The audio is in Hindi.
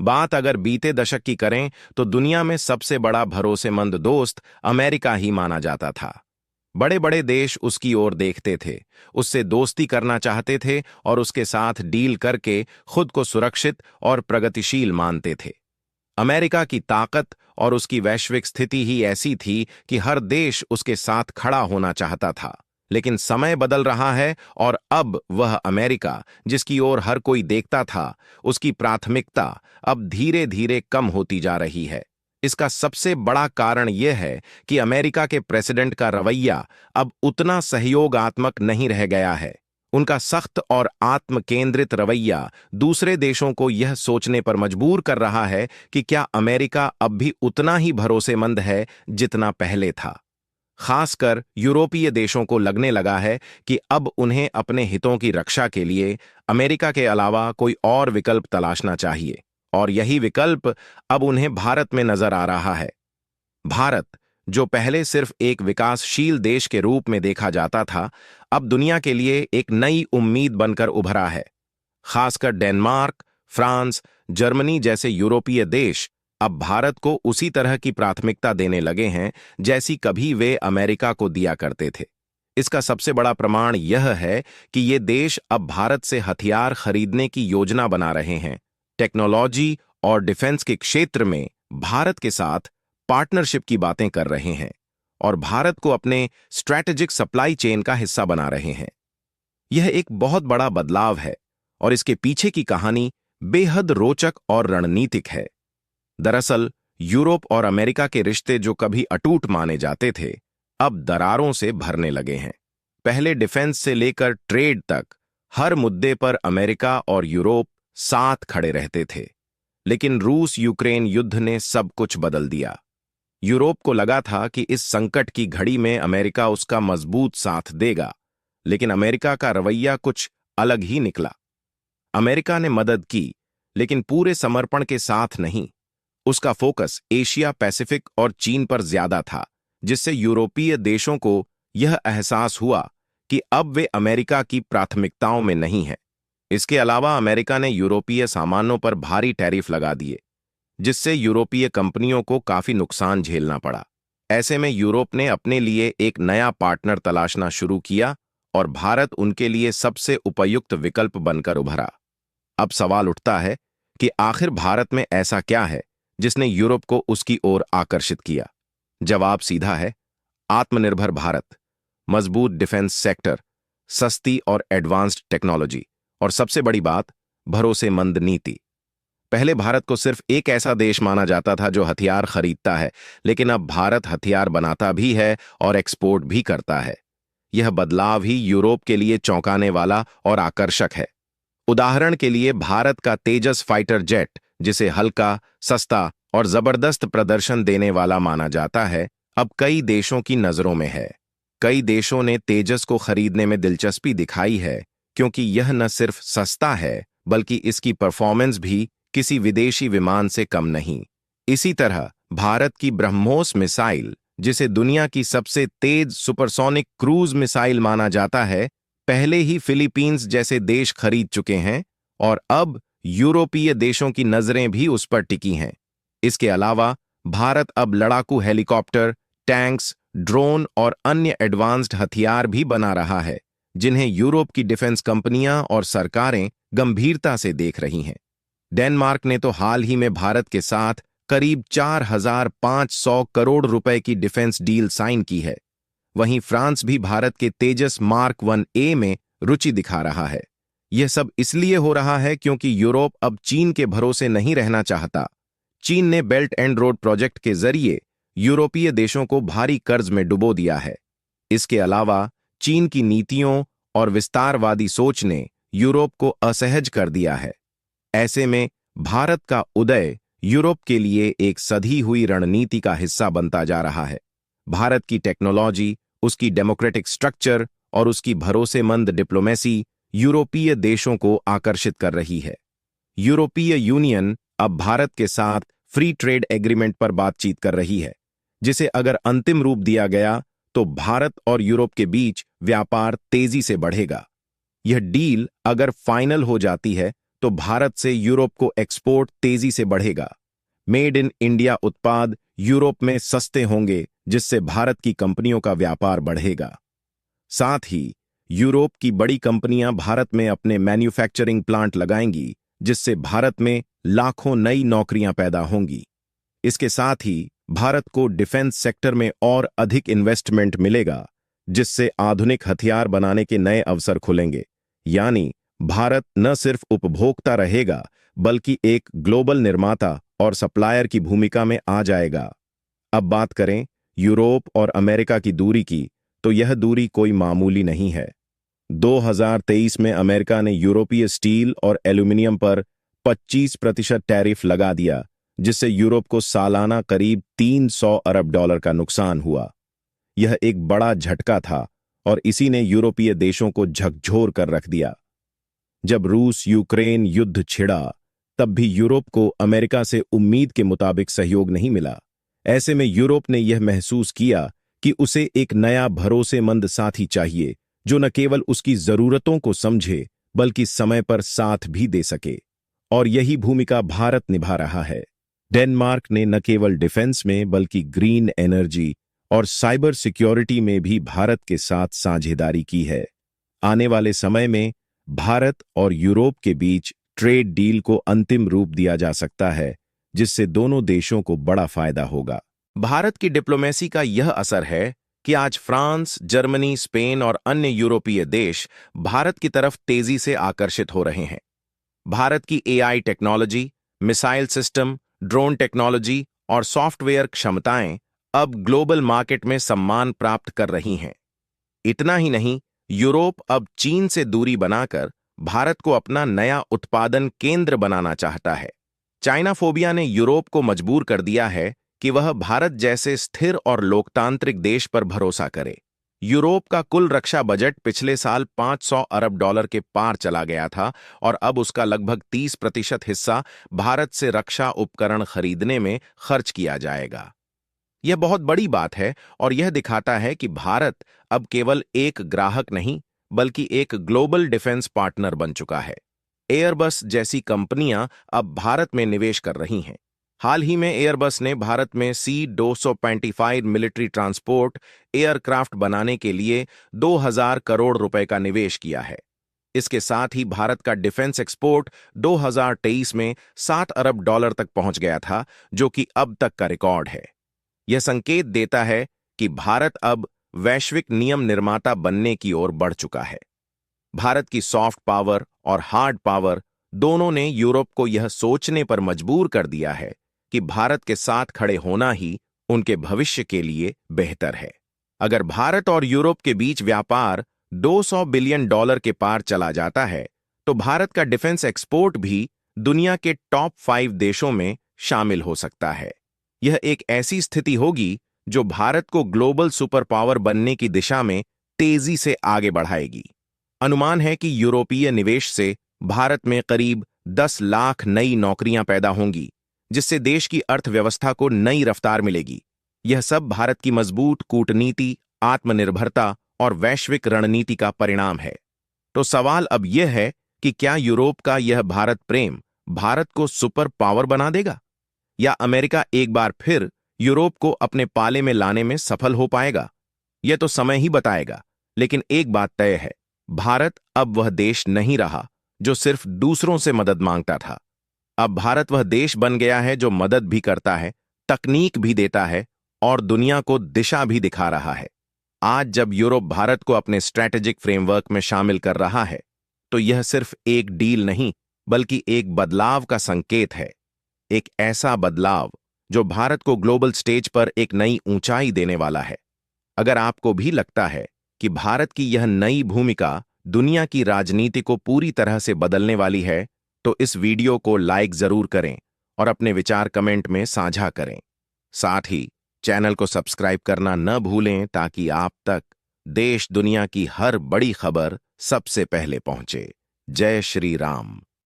बात अगर बीते दशक की करें तो दुनिया में सबसे बड़ा भरोसेमंद दोस्त अमेरिका ही माना जाता था। बड़े बड़े देश उसकी ओर देखते थे, उससे दोस्ती करना चाहते थे और उसके साथ डील करके खुद को सुरक्षित और प्रगतिशील मानते थे। अमेरिका की ताकत और उसकी वैश्विक स्थिति ही ऐसी थी कि हर देश उसके साथ खड़ा होना चाहता था। लेकिन समय बदल रहा है और अब वह अमेरिका जिसकी ओर हर कोई देखता था, उसकी प्राथमिकता अब धीरे धीरे कम होती जा रही है। इसका सबसे बड़ा कारण यह है कि अमेरिका के प्रेसिडेंट का रवैया अब उतना सहयोगात्मक नहीं रह गया है। उनका सख्त और आत्म केंद्रित रवैया दूसरे देशों को यह सोचने पर मजबूर कर रहा है कि क्या अमेरिका अब भी उतना ही भरोसेमंद है जितना पहले था। खासकर यूरोपीय देशों को लगने लगा है कि अब उन्हें अपने हितों की रक्षा के लिए अमेरिका के अलावा कोई और विकल्प तलाशना चाहिए, और यही विकल्प अब उन्हें भारत में नजर आ रहा है। भारत, जो पहले सिर्फ एक विकासशील देश के रूप में देखा जाता था, अब दुनिया के लिए एक नई उम्मीद बनकर उभरा है। खासकर डेनमार्क, फ्रांस, जर्मनी जैसे यूरोपीय देश अब भारत को उसी तरह की प्राथमिकता देने लगे हैं जैसी कभी वे अमेरिका को दिया करते थे। इसका सबसे बड़ा प्रमाण यह है कि ये देश अब भारत से हथियार खरीदने की योजना बना रहे हैं। टेक्नोलॉजी और डिफेंस के क्षेत्र में भारत के साथ पार्टनरशिप की बातें कर रहे हैं और भारत को अपने स्ट्रैटेजिक सप्लाई चेन का हिस्सा बना रहे हैं। यह एक बहुत बड़ा बदलाव है और इसके पीछे की कहानी बेहद रोचक और रणनीतिक है। दरअसल यूरोप और अमेरिका के रिश्ते जो कभी अटूट माने जाते थे, अब दरारों से भरने लगे हैं। पहले डिफेंस से लेकर ट्रेड तक हर मुद्दे पर अमेरिका और यूरोप साथ खड़े रहते थे। लेकिन रूस यूक्रेन युद्ध ने सब कुछ बदल दिया। यूरोप को लगा था कि इस संकट की घड़ी में अमेरिका उसका मजबूत साथ देगा, लेकिन अमेरिका का रवैया कुछ अलग ही निकला। अमेरिका ने मदद की, लेकिन पूरे समर्पण के साथ नहीं। उसका फोकस एशिया पैसिफिक और चीन पर ज्यादा था, जिससे यूरोपीय देशों को यह एहसास हुआ कि अब वे अमेरिका की प्राथमिकताओं में नहीं हैं। इसके अलावा अमेरिका ने यूरोपीय सामानों पर भारी टैरिफ लगा दिए, जिससे यूरोपीय कंपनियों को काफी नुकसान झेलना पड़ा। ऐसे में यूरोप ने अपने लिए एक नया पार्टनर तलाशना शुरू किया और भारत उनके लिए सबसे उपयुक्त विकल्प बनकर उभरा। अब सवाल उठता है कि आखिर भारत में ऐसा क्या है जिसने यूरोप को उसकी ओर आकर्षित किया। जवाब सीधा है, आत्मनिर्भर भारत, मजबूत डिफेंस सेक्टर, सस्ती और एडवांस्ड टेक्नोलॉजी और सबसे बड़ी बात, भरोसेमंद नीति। पहले भारत को सिर्फ एक ऐसा देश माना जाता था जो हथियार खरीदता है, लेकिन अब भारत हथियार बनाता भी है और एक्सपोर्ट भी करता है। यह बदलाव ही यूरोप के लिए चौंकाने वाला और आकर्षक है। उदाहरण के लिए भारत का तेजस फाइटर जेट, जिसे हल्का, सस्ता और जबरदस्त प्रदर्शन देने वाला माना जाता है, अब कई देशों की नजरों में है। कई देशों ने तेजस को खरीदने में दिलचस्पी दिखाई है, क्योंकि यह न सिर्फ सस्ता है बल्कि इसकी परफॉर्मेंस भी किसी विदेशी विमान से कम नहीं। इसी तरह भारत की ब्रह्मोस मिसाइल, जिसे दुनिया की सबसे तेज सुपरसोनिक क्रूज मिसाइल माना जाता है, पहले ही फिलीपींस जैसे देश खरीद चुके हैं और अब यूरोपीय देशों की नजरें भी उस पर टिकी हैं। इसके अलावा भारत अब लड़ाकू हेलीकॉप्टर, टैंक्स, ड्रोन और अन्य एडवांस्ड हथियार भी बना रहा है, जिन्हें यूरोप की डिफेंस कंपनियां और सरकारें गंभीरता से देख रही हैं। डेनमार्क ने तो हाल ही में भारत के साथ करीब 4,500 करोड़ रुपए की डिफेंस डील साइन की है। वहीं फ्रांस भी भारत के तेजस मार्क 1A में रुचि दिखा रहा है। यह सब इसलिए हो रहा है क्योंकि यूरोप अब चीन के भरोसे नहीं रहना चाहता। चीन ने बेल्ट एंड रोड प्रोजेक्ट के जरिए यूरोपीय देशों को भारी कर्ज में डुबो दिया है। इसके अलावा चीन की नीतियों और विस्तारवादी सोच ने यूरोप को असहज कर दिया है। ऐसे में भारत का उदय यूरोप के लिए एक सधी हुई रणनीति का हिस्सा बनता जा रहा है। भारत की टेक्नोलॉजी, उसकी डेमोक्रेटिक स्ट्रक्चर और उसकी भरोसेमंद डिप्लोमेसी यूरोपीय देशों को आकर्षित कर रही है। यूरोपीय यूनियन अब भारत के साथ फ्री ट्रेड एग्रीमेंट पर बातचीत कर रही है, जिसे अगर अंतिम रूप दिया गया तो भारत और यूरोप के बीच व्यापार तेजी से बढ़ेगा। यह डील अगर फाइनल हो जाती है तो भारत से यूरोप को एक्सपोर्ट तेजी से बढ़ेगा। मेड इन इंडिया उत्पाद यूरोप में सस्ते होंगे, जिससे भारत की कंपनियों का व्यापार बढ़ेगा। साथ ही यूरोप की बड़ी कंपनियां भारत में अपने मैन्युफैक्चरिंग प्लांट लगाएंगी, जिससे भारत में लाखों नई नौकरियां पैदा होंगी। इसके साथ ही भारत को डिफेंस सेक्टर में और अधिक इन्वेस्टमेंट मिलेगा, जिससे आधुनिक हथियार बनाने के नए अवसर खुलेंगे। यानी भारत न सिर्फ उपभोक्ता रहेगा, बल्कि एक ग्लोबल निर्माता और सप्लायर की भूमिका में आ जाएगा। अब बात करें यूरोप और अमेरिका की दूरी की, तो यह दूरी कोई मामूली नहीं है। 2023 में अमेरिका ने यूरोपीय स्टील और एल्यूमिनियम पर 25% टैरिफ लगा दिया, जिससे यूरोप को सालाना करीब 300 अरब डॉलर का नुकसान हुआ। यह एक बड़ा झटका था और इसी ने यूरोपीय देशों को झकझोर कर रख दिया। जब रूस यूक्रेन युद्ध छिड़ा, तब भी यूरोप को अमेरिका से उम्मीद के मुताबिक सहयोग नहीं मिला। ऐसे में यूरोप ने यह महसूस किया कि उसे एक नया भरोसेमंद साथी चाहिए, जो न केवल उसकी जरूरतों को समझे, बल्कि समय पर साथ भी दे सके। और यही भूमिका भारत निभा रहा है। डेनमार्क ने न केवल डिफेंस में, बल्कि ग्रीन एनर्जी और साइबर सिक्योरिटी में भी भारत के साथ साझेदारी की है। आने वाले समय में भारत और यूरोप के बीच ट्रेड डील को अंतिम रूप दिया जा सकता है, जिससे दोनों देशों को बड़ा फायदा होगा। भारत की डिप्लोमेसी का यह असर है कि आज फ्रांस, जर्मनी, स्पेन और अन्य यूरोपीय देश भारत की तरफ तेजी से आकर्षित हो रहे हैं। भारत की AI technology, missile system, drone technology और सॉफ्टवेयर क्षमताएं अब ग्लोबल मार्केट में सम्मान प्राप्त कर रही हैं। इतना ही नहीं, यूरोप अब चीन से दूरी बनाकर भारत को अपना नया उत्पादन केंद्र बनाना चाहता है। चाइना फोबिया ने यूरोप को मजबूर कर दिया है कि वह भारत जैसे स्थिर और लोकतांत्रिक देश पर भरोसा करे। यूरोप का कुल रक्षा बजट पिछले साल 500 अरब डॉलर के पार चला गया था और अब उसका लगभग 30% हिस्सा भारत से रक्षा उपकरण खरीदने में खर्च किया जाएगा। यह बहुत बड़ी बात है और यह दिखाता है कि भारत अब केवल एक ग्राहक नहीं, बल्कि एक ग्लोबल डिफेंस पार्टनर बन चुका है। एयरबस जैसी कंपनियां अब भारत में निवेश कर रही हैं। हाल ही में एयरबस ने भारत में C-225 मिलिट्री ट्रांसपोर्ट एयरक्राफ्ट बनाने के लिए 2000 करोड़ रुपए का निवेश किया है। इसके साथ ही भारत का डिफेंस एक्सपोर्ट 2023 में 7 अरब डॉलर तक पहुंच गया था, जो कि अब तक का रिकॉर्ड है। यह संकेत देता है कि भारत अब वैश्विक नियम निर्माता बनने की ओर बढ़ चुका है। भारत की सॉफ्ट पावर और हार्ड पावर दोनों ने यूरोप को यह सोचने पर मजबूर कर दिया है कि भारत के साथ खड़े होना ही उनके भविष्य के लिए बेहतर है। अगर भारत और यूरोप के बीच व्यापार 200 बिलियन डॉलर के पार चला जाता है, तो भारत का डिफेंस एक्सपोर्ट भी दुनिया के टॉप 5 देशों में शामिल हो सकता है। यह एक ऐसी स्थिति होगी जो भारत को ग्लोबल सुपर पावर बनने की दिशा में तेजी से आगे बढ़ाएगी। अनुमान है कि यूरोपीय निवेश से भारत में करीब 10 लाख नई नौकरियां पैदा होंगी, जिससे देश की अर्थव्यवस्था को नई रफ्तार मिलेगी। यह सब भारत की मजबूत कूटनीति, आत्मनिर्भरता और वैश्विक रणनीति का परिणाम है। तो सवाल अब यह है कि क्या यूरोप का यह भारत प्रेम भारत को सुपर पावर बना देगा, या अमेरिका एक बार फिर यूरोप को अपने पाले में लाने में सफल हो पाएगा? यह तो समय ही बताएगा। लेकिन एक बात तय है, भारत अब वह देश नहीं रहा जो सिर्फ दूसरों से मदद मांगता था। अब भारत वह देश बन गया है जो मदद भी करता है, तकनीक भी देता है और दुनिया को दिशा भी दिखा रहा है। आज जब यूरोप भारत को अपने स्ट्रैटेजिक फ्रेमवर्क में शामिल कर रहा है, तो यह सिर्फ एक डील नहीं, बल्कि एक बदलाव का संकेत है। एक ऐसा बदलाव जो भारत को ग्लोबल स्टेज पर एक नई ऊंचाई देने वाला है। अगर आपको भी लगता है कि भारत की यह नई भूमिका दुनिया की राजनीति को पूरी तरह से बदलने वाली है, तो इस वीडियो को लाइक जरूर करें और अपने विचार कमेंट में साझा करें। साथ ही चैनल को सब्सक्राइब करना न भूलें, ताकि आप तक देश दुनिया की हर बड़ी खबर सबसे पहले पहुंचे। जय श्री राम।